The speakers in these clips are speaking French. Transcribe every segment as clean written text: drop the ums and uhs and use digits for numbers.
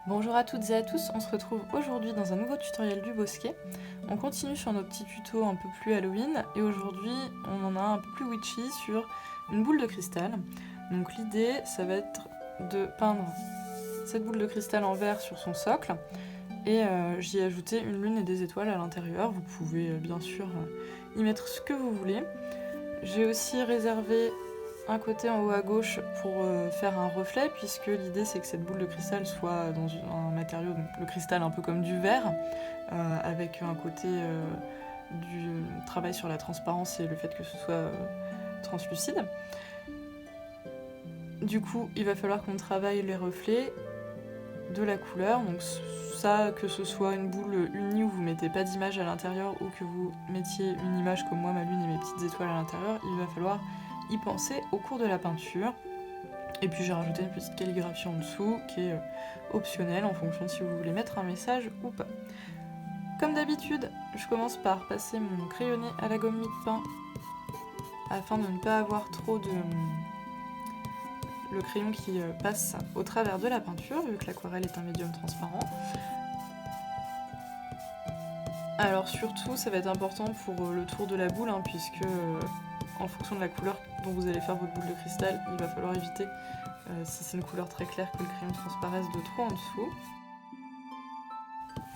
Bonjour à toutes et à tous, on se retrouve aujourd'hui dans un nouveau tutoriel du Bosquet. On continue sur nos petits tutos un peu plus Halloween et aujourd'hui on en a un peu plus witchy sur une boule de cristal. Donc l'idée ça va être de peindre cette boule de cristal en verre sur son socle et j'y ai ajouté une lune et des étoiles à l'intérieur. Vous pouvez bien sûr y mettre ce que vous voulez. J'ai aussi réservé un côté en haut à gauche pour faire un reflet, puisque l'idée c'est que cette boule de cristal soit dans un matériau, donc le cristal un peu comme du verre, avec un côté du travail sur la transparence et le fait que ce soit translucide. Du coup, il va falloir qu'on travaille les reflets de la couleur, donc ça, que ce soit une boule unie où vous mettez pas d'image à l'intérieur ou que vous mettiez une image comme moi, ma lune et mes petites étoiles à l'intérieur, il va falloir y penser au cours de la peinture. Et puis j'ai rajouté une petite calligraphie en dessous qui est optionnelle en fonction de si vous voulez mettre un message ou pas. Comme d'habitude, je commence par passer mon crayonné à la gomme mie-de-pain afin de ne pas avoir trop de le crayon qui passe au travers de la peinture, vu que l'aquarelle est un médium transparent. Alors surtout, ça va être important pour le tour de la boule, puisque en fonction de la couleur dont vous allez faire votre boule de cristal, il va falloir éviter, si c'est une couleur très claire, que le crayon transparaisse de trop en dessous.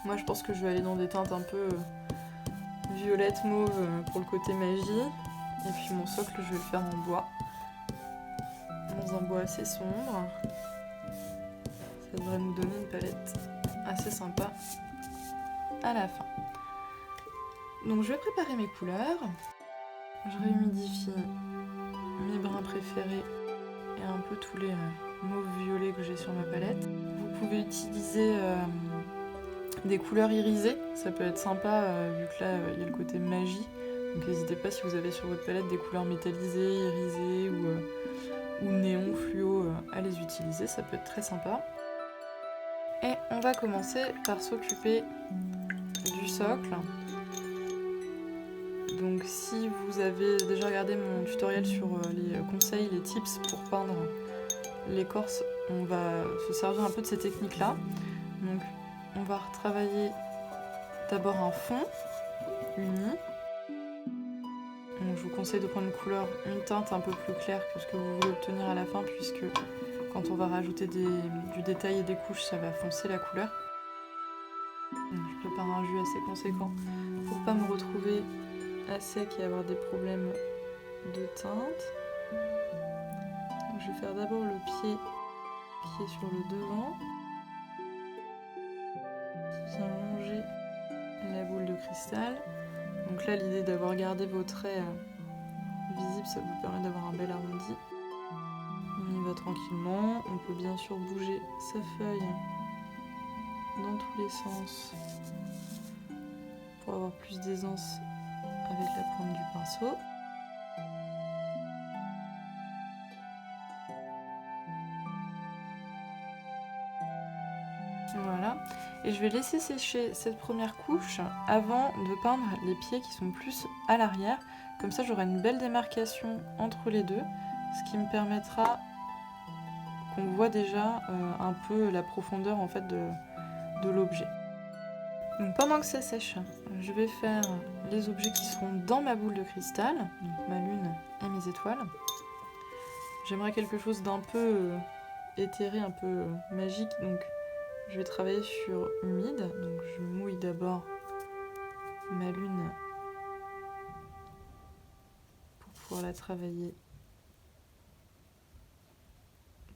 Moi je pense que je vais aller dans des teintes un peu violette mauve pour le côté magie, et puis mon socle je vais le faire en bois, dans un bois assez sombre. Ça devrait nous donner une palette assez sympa à la fin. Donc je vais préparer mes couleurs, je réhumidifie mes bruns préférés et un peu tous les mauves violets que j'ai sur ma palette. Vous pouvez utiliser des couleurs irisées, ça peut être sympa vu que là il y a le côté magie. Donc n'hésitez pas si vous avez sur votre palette des couleurs métallisées, irisées ou néon, fluo, à les utiliser, ça peut être très sympa. Et on va commencer par s'occuper du socle. Donc si vous avez déjà regardé mon tutoriel sur les conseils, les tips pour peindre l'écorce, on va se servir un peu de ces techniques-là. Donc on va retravailler d'abord un fond uni. Donc, je vous conseille de prendre une teinte un peu plus claire que ce que vous voulez obtenir à la fin, puisque quand on va rajouter du détail et des couches, ça va foncer la couleur. Donc, je prépare un jus assez conséquent pour pas me retrouver à sec et avoir des problèmes de teinte. Donc, je vais faire d'abord le pied qui est sur le devant, qui vient longer la boule de cristal. Donc là, l'idée d'avoir gardé vos traits visibles, ça vous permet d'avoir un bel arrondi. On y va tranquillement. On peut bien sûr bouger sa feuille dans tous les sens pour avoir plus d'aisance avec la pointe du pinceau. Voilà. Et je vais laisser sécher cette première couche avant de peindre les pieds qui sont plus à l'arrière. Comme ça, j'aurai une belle démarcation entre les deux, ce qui me permettra qu'on voit déjà un peu la profondeur en fait de l'objet. Donc pendant que ça sèche, je vais faire les objets qui seront dans ma boule de cristal, donc ma lune et mes étoiles. J'aimerais quelque chose d'un peu éthéré, un peu magique, donc je vais travailler sur humide. Donc je mouille d'abord ma lune pour pouvoir la travailler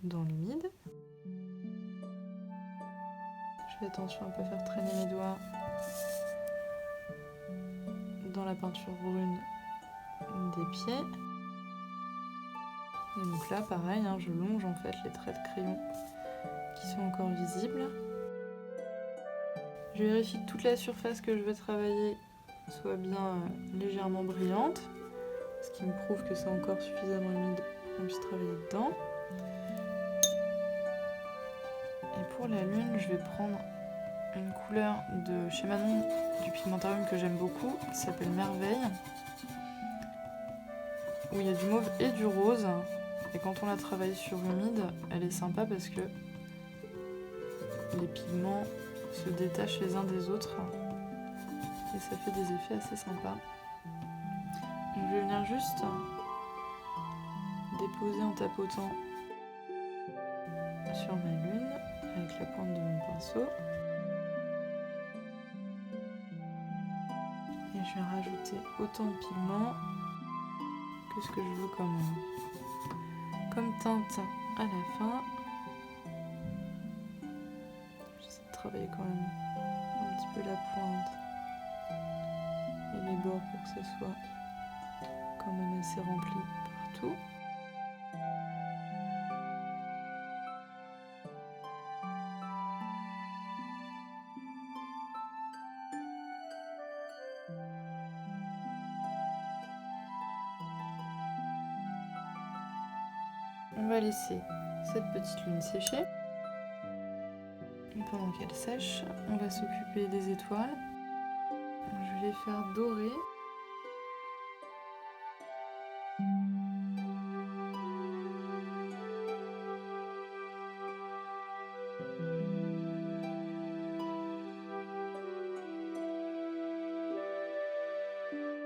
dans l'humide. Je fais attention à ne pas faire traîner mes doigts dans la peinture brune des pieds. Et donc là, pareil, je longe en fait les traits de crayon qui sont encore visibles. Je vérifie que toute la surface que je veux travailler soit bien légèrement brillante, ce qui me prouve que c'est encore suffisamment humide pour qu'on puisse travailler dedans. Et pour la lune, je vais prendre une couleur de chez Manon du Pigmentarium que j'aime beaucoup, qui s'appelle Merveille, où il y a du mauve et du rose. Et quand on la travaille sur humide, elle est sympa parce que les pigments se détachent les uns des autres et ça fait des effets assez sympas. Donc je vais venir juste déposer en tapotant sur ma lune avec la pointe de mon pinceau. Et je vais rajouter autant de pigments que ce que je veux comme teinte à la fin. J'essaie de travailler quand même un petit peu la pointe et les bords pour que ça soit quand même assez rempli partout. On va laisser cette petite lune sécher. Et pendant qu'elle sèche, on va s'occuper des étoiles. Je vais les faire dorer.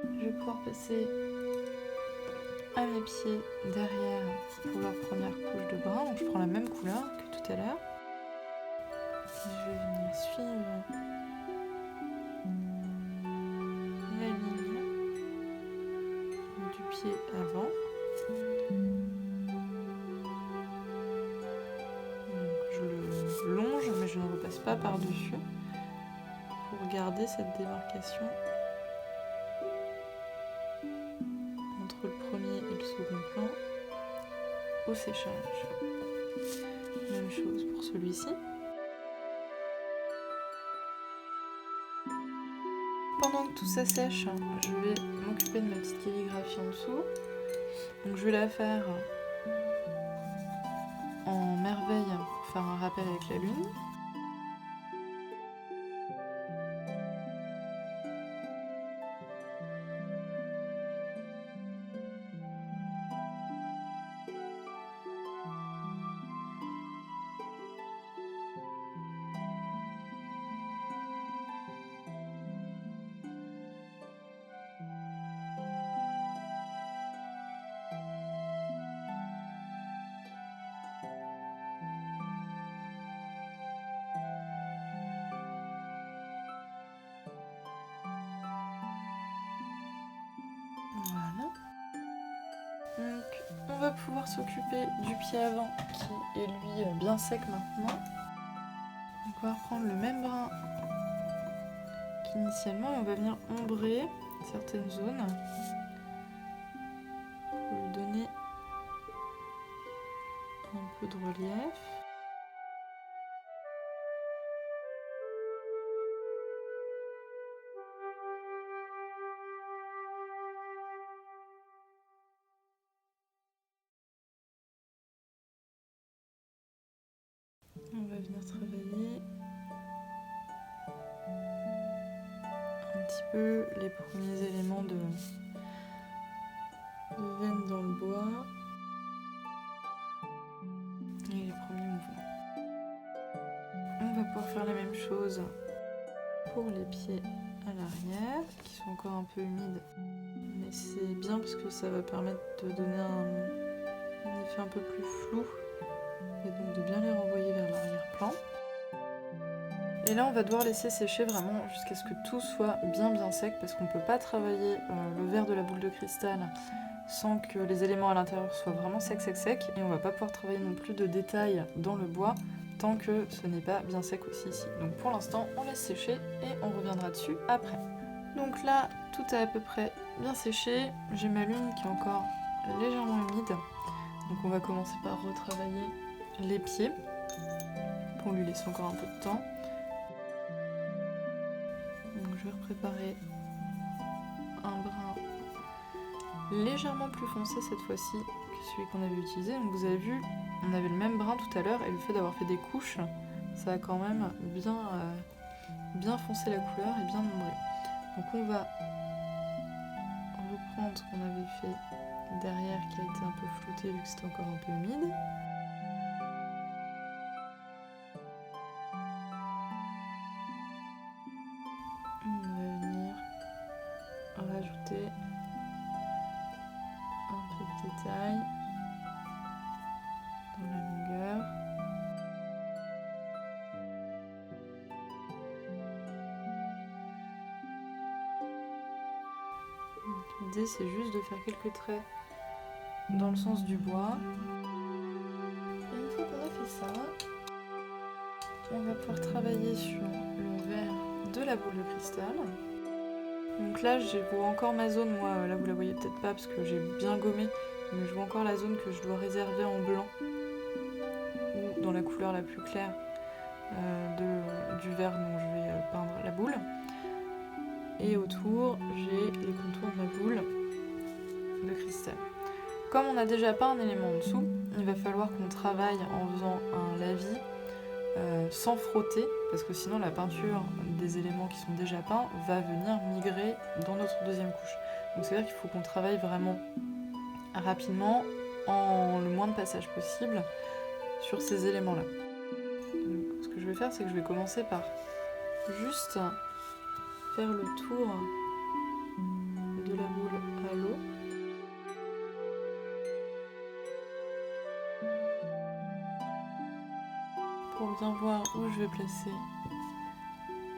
Je vais pouvoir passer à mes pieds derrière pour leur première couche de brun. Donc je prends la même couleur que tout à l'heure. Je vais venir suivre la ligne du pied avant. Donc je le longe mais je ne repasse pas par-dessus pour garder cette démarcation entre le premier et le second plan au séchage. Même chose pour celui-ci. Pendant que tout ça sèche, je vais m'occuper de ma petite calligraphie en dessous. Donc je vais la faire en merveille pour faire un rappel avec la lune. Voilà. Donc on va pouvoir s'occuper du pied avant qui est lui bien sec maintenant. Donc on va reprendre le même brin qu'initialement et on va venir ombrer certaines zones pour lui donner un peu de relief. On va venir travailler un petit peu les premiers éléments de veine dans le bois et les premiers mouvements. On va pouvoir faire la même chose pour les pieds à l'arrière qui sont encore un peu humides, mais c'est bien parce que ça va permettre de donner un effet un peu plus flou et donc de bien les renvoyer vers l'arrière-plan. Et là on va devoir laisser sécher vraiment jusqu'à ce que tout soit bien sec parce qu'on ne peut pas travailler le verre de la boule de cristal sans que les éléments à l'intérieur soient vraiment secs et on va pas pouvoir travailler non plus de détails dans le bois tant que ce n'est pas bien sec aussi ici. Donc pour l'instant on laisse sécher et on reviendra dessus après. Donc là tout est à peu près bien séché, j'ai ma lune qui est encore légèrement humide, donc on va commencer par retravailler les pieds pour lui laisser encore un peu de temps. Donc je vais préparer un brin légèrement plus foncé cette fois-ci que celui qu'on avait utilisé. Donc vous avez vu, on avait le même brin tout à l'heure et le fait d'avoir fait des couches, ça a quand même bien foncé la couleur et bien ombré. Donc on va reprendre ce qu'on avait fait derrière qui a été un peu flouté vu que c'était encore un peu humide. rajouter un peu de détail dans la longueur. L'idée c'est juste de faire quelques traits dans le sens du bois. Et une fois qu'on a fait ça, on va pouvoir travailler sur le verre de la boule de cristal. Donc là, je vois encore ma zone, moi, là vous la voyez peut-être pas parce que j'ai bien gommé, mais je vois encore la zone que je dois réserver en blanc ou dans la couleur la plus claire du verre dont je vais peindre la boule. Et autour, j'ai les contours de ma boule de cristal. Comme on a déjà peint un élément en dessous, il va falloir qu'on travaille en faisant un lavis sans frotter, parce que sinon la peinture des éléments qui sont déjà peints va venir migrer dans notre deuxième couche. Donc c'est-à-dire qu'il faut qu'on travaille vraiment rapidement, en le moins de passages possible, sur ces éléments-là. Donc, ce que je vais faire, c'est que je vais commencer par juste faire le tour de la boule à l'eau. Pour bien voir où je vais placer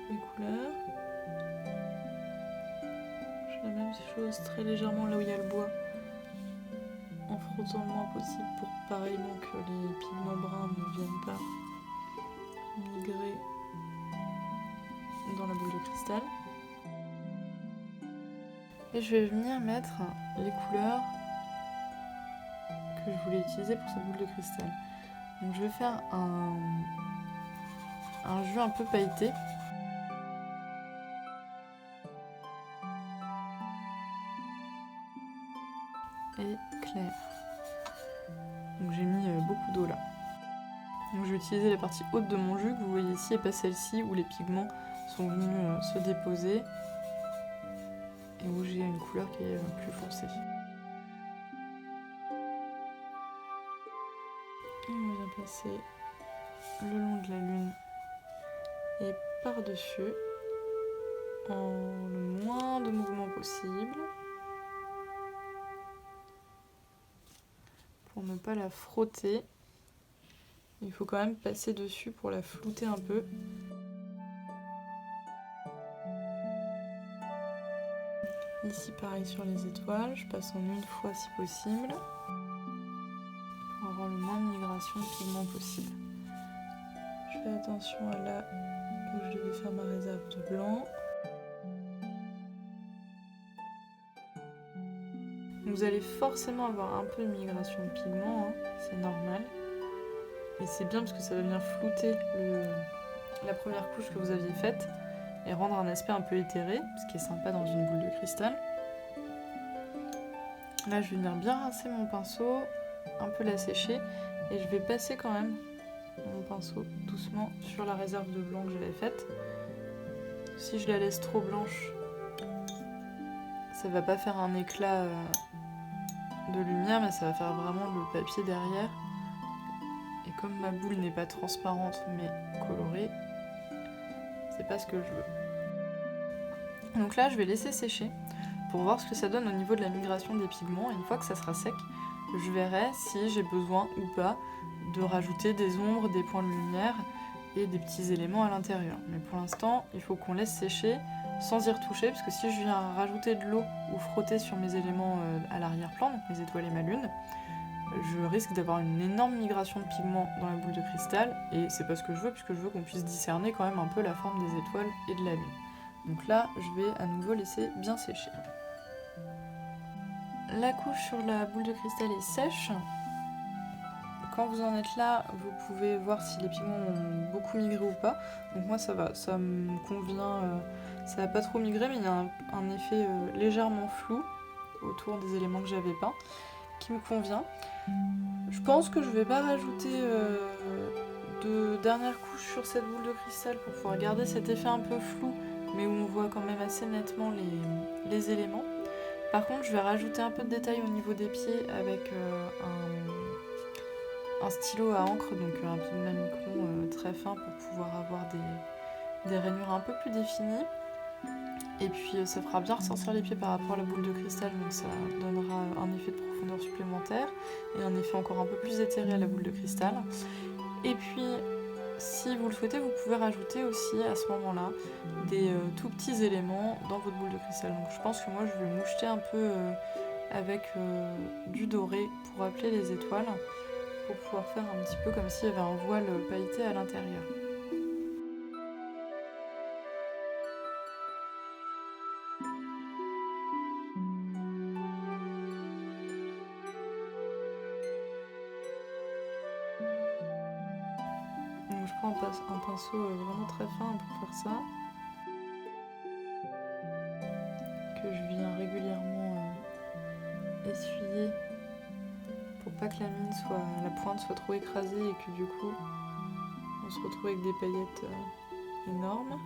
les couleurs. Je fais la même chose très légèrement là où il y a le bois, en frottant le moins possible pour pareillement que les pigments bruns ne viennent pas migrer dans la boule de cristal. Et je vais venir mettre les couleurs que je voulais utiliser pour cette boule de cristal. Donc je vais faire un jus un peu pailleté. Et clair. Donc j'ai mis beaucoup d'eau là. Donc je vais utiliser la partie haute de mon jus que vous voyez ici et pas celle-ci où les pigments sont venus se déposer et où j'ai une couleur qui est plus foncée. Et on vient passer le long de la lune et par-dessus en le moins de mouvements possible pour ne pas la frotter. Il faut quand même passer dessus pour la flouter un peu. Ici pareil sur les étoiles, je passe en une fois si possible pour avoir le moins de migration de pigments possible. Je fais attention à là où je devais faire ma réserve de blanc. Vous allez forcément avoir un peu de migration de pigments, hein, c'est normal. Et c'est bien parce que ça va venir flouter la première couche que vous aviez faite et rendre un aspect un peu éthéré, ce qui est sympa dans une boule de cristal. Là, je vais venir bien rincer mon pinceau, un peu la sécher, et je vais passer quand même mon pinceau doucement sur la réserve de blanc que j'avais faite. Si je la laisse trop blanche, ça va pas faire un éclat de lumière, mais ça va faire vraiment le papier derrière. Et comme ma boule n'est pas transparente mais colorée, c'est pas ce que je veux. Donc là, je vais laisser sécher pour voir ce que ça donne au niveau de la migration des pigments. Et une fois que ça sera sec, je verrai si j'ai besoin ou pas de rajouter des ombres, des points de lumière et des petits éléments à l'intérieur. Mais pour l'instant, il faut qu'on laisse sécher sans y retoucher, parce que si je viens rajouter de l'eau ou frotter sur mes éléments à l'arrière-plan, donc mes étoiles et ma lune, je risque d'avoir une énorme migration de pigments dans la boule de cristal, et c'est pas ce que je veux, puisque je veux qu'on puisse discerner quand même un peu la forme des étoiles et de la lune. Donc là, je vais à nouveau laisser bien sécher. La couche sur la boule de cristal est sèche. Quand vous en êtes là, vous pouvez voir si les pigments ont beaucoup migré ou pas. Donc moi ça va, ça me convient, ça n'a pas trop migré, mais il y a un effet légèrement flou autour des éléments que j'avais peints, qui me convient. Je pense que je vais pas rajouter de dernière couche sur cette boule de cristal pour pouvoir garder cet effet un peu flou, mais où on voit quand même assez nettement les éléments. Par contre, je vais rajouter un peu de détail au niveau des pieds avec un stylo à encre, donc un pigment micron très fin pour pouvoir avoir des rainures un peu plus définies. Et puis ça fera bien ressortir les pieds par rapport à la boule de cristal, donc ça donnera un effet de profondeur supplémentaire et un effet encore un peu plus éthéré à la boule de cristal. Et puis si vous le souhaitez, vous pouvez rajouter aussi à ce moment-là des tout petits éléments dans votre boule de cristal. Donc je pense que moi je vais moucheter un peu avec du doré pour appeler les étoiles, pour pouvoir faire un petit peu comme s'il y avait un voile pailleté à l'intérieur. Donc je prends un pinceau vraiment très fin pour faire ça, que je viens régulièrement essuyer pour pas que la pointe soit trop écrasée et que du coup on se retrouve avec des paillettes énormes.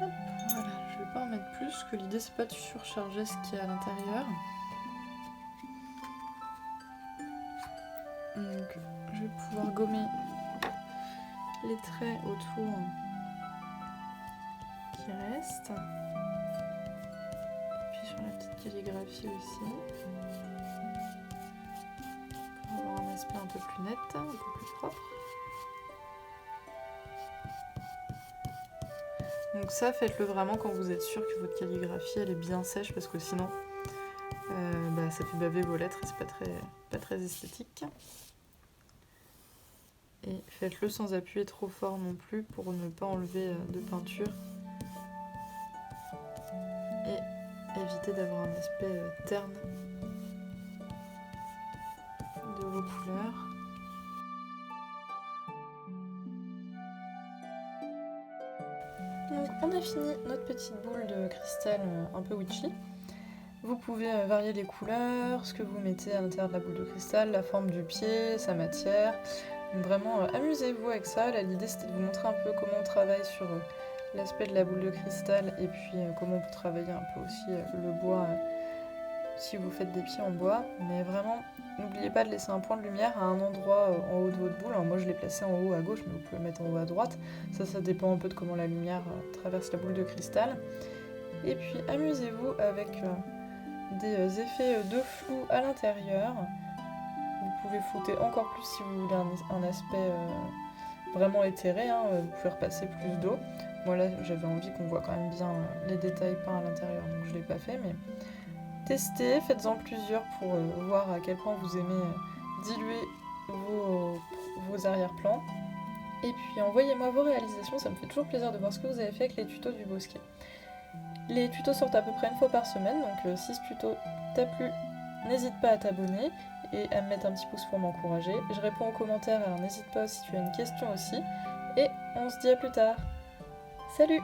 Hop, voilà, je vais pas en mettre plus, parce que l'idée c'est pas de surcharger ce qu'il y a à l'intérieur. Donc je vais pouvoir gommer les traits autour qui restent. Et puis sur la petite calligraphie aussi. Pour avoir un aspect un peu plus net, un peu plus propre. Donc ça, faites-le vraiment quand vous êtes sûr que votre calligraphie elle est bien sèche, parce que sinon ça fait baver vos lettres et c'est pas très esthétique. Et faites-le sans appuyer trop fort non plus pour ne pas enlever de peinture. Et éviter d'avoir un aspect terne de vos couleurs. Donc on a fini notre petite boule de cristal un peu witchy. Vous pouvez varier les couleurs, ce que vous mettez à l'intérieur de la boule de cristal, la forme du pied, sa matière. Donc vraiment amusez-vous avec ça. Là, l'idée c'était de vous montrer un peu comment on travaille sur l'aspect de la boule de cristal et puis comment on peut travailler un peu aussi le bois si vous faites des pieds en bois. Mais vraiment, n'oubliez pas de laisser un point de lumière à un endroit en haut de votre boule. Alors moi je l'ai placé en haut à gauche, mais vous pouvez le mettre en haut à droite. Ça dépend un peu de comment la lumière traverse la boule de cristal. Et puis amusez-vous avec des effets de flou à l'intérieur. Vous pouvez flouter encore plus si vous voulez un aspect vraiment éthéré, hein. Vous pouvez repasser plus d'eau. Moi là j'avais envie qu'on voit quand même bien les détails peints à l'intérieur, donc je ne l'ai pas fait, mais testez, faites-en plusieurs pour voir à quel point vous aimez diluer vos arrière-plans. Et puis envoyez-moi vos réalisations, ça me fait toujours plaisir de voir ce que vous avez fait avec les tutos du bosquet. Les tutos sortent à peu près une fois par semaine, donc si ce tuto t'a plu, n'hésite pas à t'abonner et à me mettre un petit pouce pour m'encourager. Je réponds aux commentaires, alors n'hésite pas si tu as une question aussi. Et on se dit à plus tard. Salut!